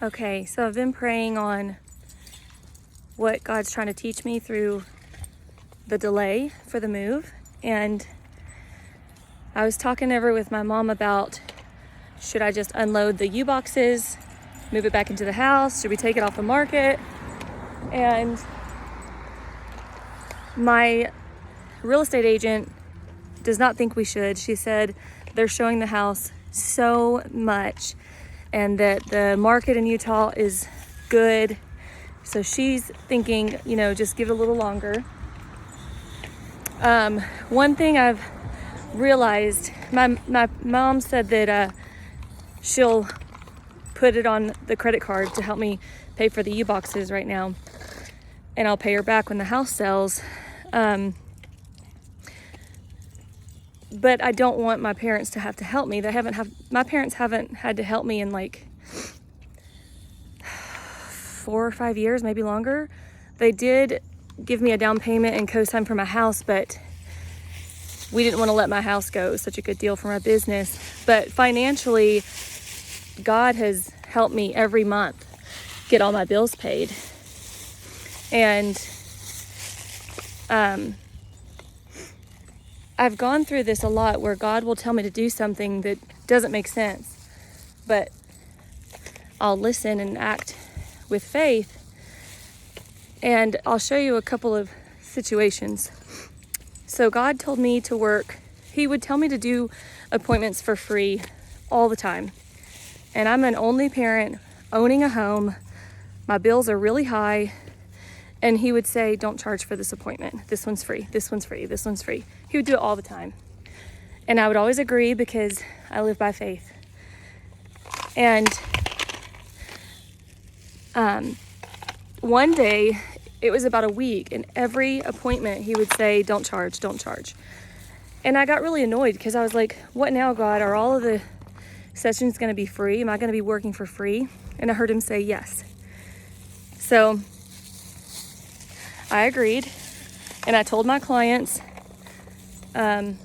Okay, so I've been praying on what God's trying to teach me through the delay for the move. And I was talking over with my mom about, should I just unload the U-boxes, move it back into the house? Should we take it off the market? And my real estate agent does not think we should. She said they're showing the house so much and that the market in Utah is good. So she's thinking, just give it a little longer. One thing I've realized, my mom said that she'll put it on the credit card to help me pay for the U-boxes right now. And I'll pay her back when the house sells. But I don't want my parents to have to help me. My parents haven't had to help me in like 4 or 5 years, maybe longer. They did give me a down payment and co-sign for my house, but we didn't want to let my house go. It was such a good deal for my business. But financially, God has helped me every month get all my bills paid. And I've gone through this a lot where God will tell me to do something that doesn't make sense, but I'll listen and act with faith. And I'll show you a couple of situations. So God told me to work. He would tell me to do appointments for free all the time. And I'm an only parent owning a home. My bills are really high. And he would say, don't charge for this appointment. This one's free. This one's free. This one's free. He would do it all the time. And I would always agree because I live by faith. And one day, it was about a week, and every appointment he would say, don't charge, don't charge. And I got really annoyed because I was like, what now, God? Are all of the sessions going to be free? Am I going to be working for free? And I heard him say yes. So I agreed, and I told my clients that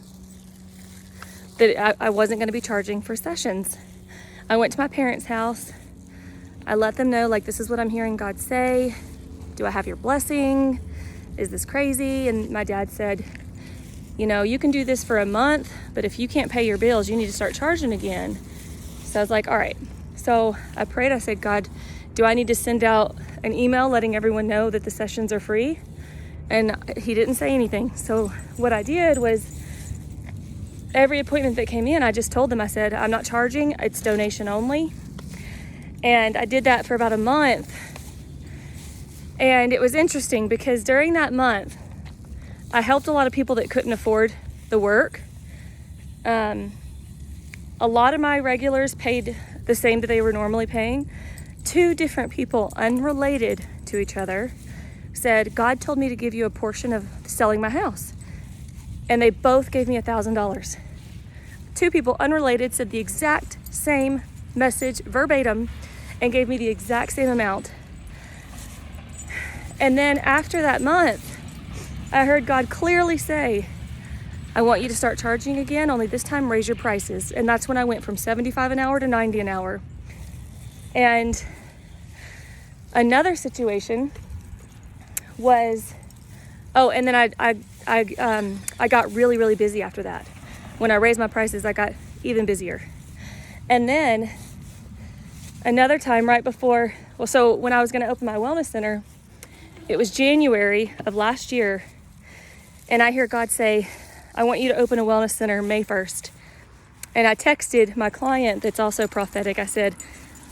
I wasn't going to be charging for sessions. I went to my parents' house. I let them know, this is what I'm hearing God say. Do I have your blessing? Is this crazy? And my dad said, you can do this for a month, but if you can't pay your bills, you need to start charging again. So I was like, all right. So I prayed. I said, God, do I need to send out an email letting everyone know that the sessions are free? And he didn't say anything. So what I did was every appointment that came in, I just told them, I said, I'm not charging, it's donation only. And I did that for about a month. And it was interesting because during that month, I helped a lot of people that couldn't afford the work. A lot of my regulars paid the same that they were normally paying. 2 different people, unrelated to each other, said, God told me to give you a portion of selling my house. And they both gave me $1,000. 2 people, unrelated, said the exact same message verbatim and gave me the exact same amount. And then after that month, I heard God clearly say, I want you to start charging again, only this time raise your prices. And that's when I went from $75 an hour to $90 an hour. And another situation was, and then I got really, really busy after that. When I raised my prices, I got even busier. And then another time right before, so when I was going to open my wellness center, it was January of last year, and I hear God say, I want you to open a wellness center May 1st. And I texted my client that's also prophetic. I said,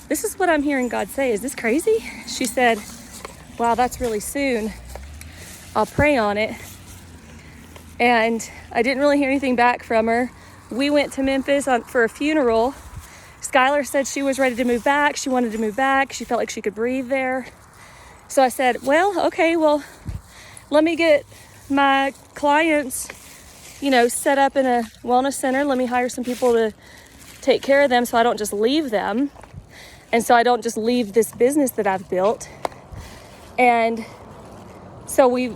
this is what I'm hearing God say. Is this crazy? She said, wow, that's really soon. I'll pray on it. And I didn't really hear anything back from her. We went to Memphis for a funeral. Skylar said she was ready to move back. She wanted to move back. She felt like she could breathe there. So I said, okay, let me get my clients, set up in a wellness center. Let me hire some people to take care of them so I don't just leave them. And so I don't just leave this business that I've built. And so we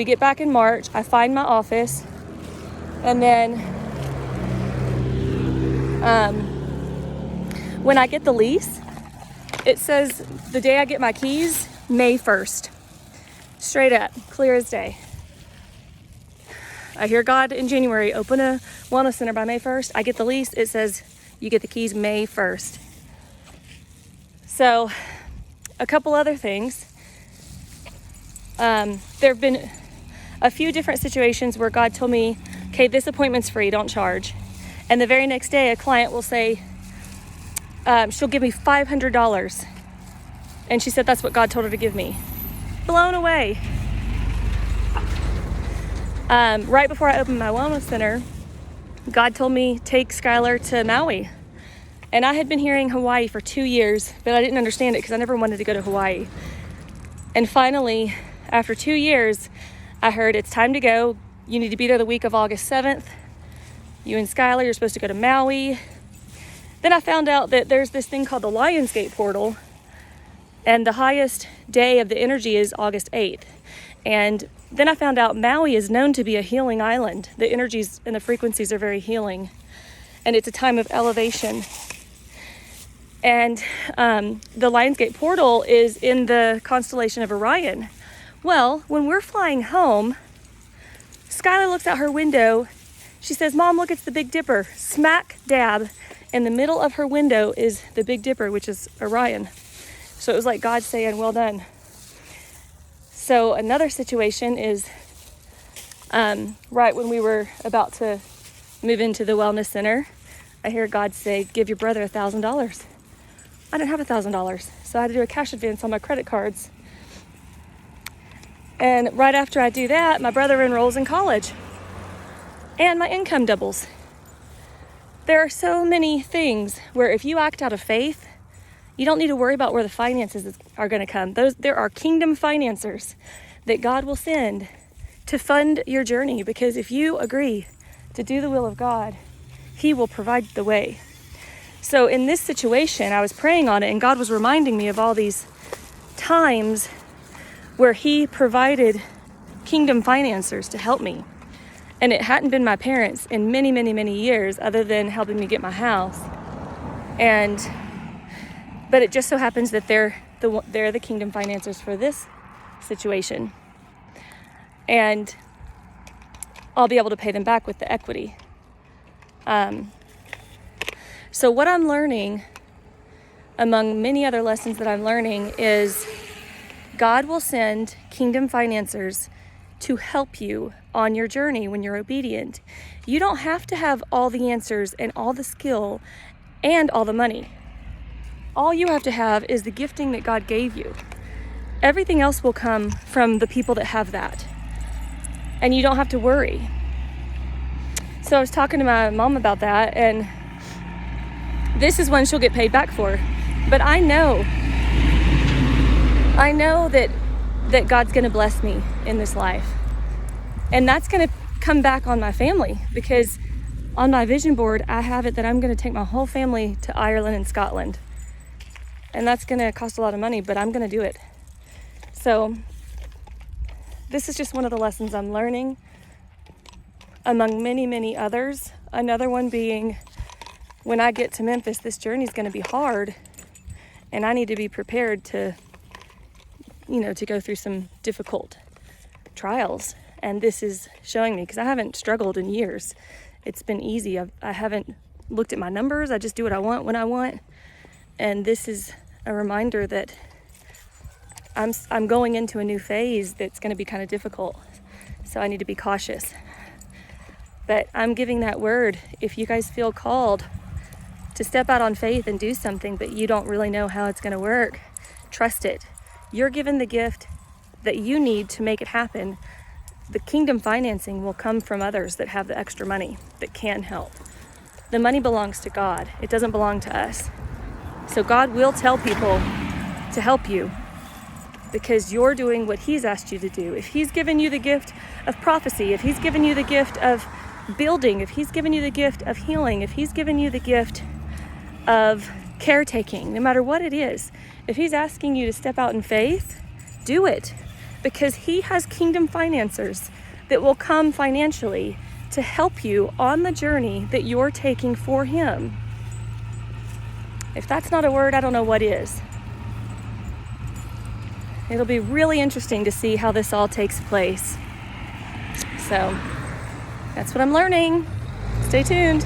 get back in March. I find my office. And then when I get the lease, It says the day I get my keys, May 1st. Straight up, clear as day. I hear God in January, open a wellness center by May 1st. I get the lease, it says you get the keys May 1st. So, a couple other things. There have been a few different situations where God told me, okay, this appointment's free, don't charge. And the very next day, a client will say, she'll give me $500. And she said that's what God told her to give me. Blown away. Right before I opened my wellness center, God told me, take Skylar to Maui. And I had been hearing Hawaii for 2 years, but I didn't understand it because I never wanted to go to Hawaii. And finally, after 2 years, I heard it's time to go. You need to be there the week of August 7th. You and Skylar, you're supposed to go to Maui. Then I found out that there's this thing called the Lionsgate portal, and the highest day of the energy is August 8th. And then I found out Maui is known to be a healing island. The energies and the frequencies are very healing, and it's a time of elevation. And the Lionsgate portal is in the constellation of Orion. Well, when we're flying home, Skylar looks out her window. She says, Mom, look, it's the Big Dipper. Smack dab in the middle of her window is the Big Dipper, which is Orion. So it was like God saying, well done. So another situation is right when we were about to move into the wellness center, I hear God say, give your brother $1,000. I didn't have $1,000, so I had to do a cash advance on my credit cards. And right after I do that, my brother enrolls in college and my income doubles. There are so many things where if you act out of faith, you don't need to worry about where the finances are going to come. There are kingdom financiers that God will send to fund your journey, because if you agree to do the will of God, He will provide the way. So in this situation, I was praying on it, and God was reminding me of all these times where He provided kingdom financiers to help me. And it hadn't been my parents in many, many, many years, other than helping me get my house. But it just so happens that they're the kingdom financiers for this situation. And I'll be able to pay them back with the equity. So what I'm learning, among many other lessons that I'm learning, is God will send kingdom financiers to help you on your journey when you're obedient. You don't have to have all the answers and all the skill and all the money. All you have to have is the gifting that God gave you. Everything else will come from the people that have that. And you don't have to worry. So I was talking to my mom about that, and this is one she'll get paid back for. But I know that God's going to bless me in this life. And that's going to come back on my family, because on my vision board, I have it that I'm going to take my whole family to Ireland and Scotland. And that's going to cost a lot of money, but I'm going to do it. So this is just one of the lessons I'm learning, among many, many others. Another one being, when I get to Memphis, this journey is going to be hard, and I need to be prepared to go through some difficult trials. And this is showing me, because I haven't struggled in years. It's been easy. I haven't looked at my numbers. I just do what I want when I want. And this is a reminder that I'm going into a new phase that's going to be kind of difficult. So I need to be cautious. But I'm giving that word. If you guys feel called to step out on faith and do something, but you don't really know how it's going to work, trust it. You're given the gift that you need to make it happen. The kingdom financing will come from others that have the extra money that can help. The money belongs to God. It doesn't belong to us. So God will tell people to help you, because you're doing what He's asked you to do. If He's given you the gift of prophecy, if He's given you the gift of building, if He's given you the gift of healing, if He's given you the gift of caretaking, no matter what it is, if He's asking you to step out in faith, do it, because He has kingdom financiers that will come financially to help you on the journey that you're taking for Him. If that's not a word, I don't know what is. It'll be really interesting to see how this all takes place. So that's what I'm learning. Stay tuned.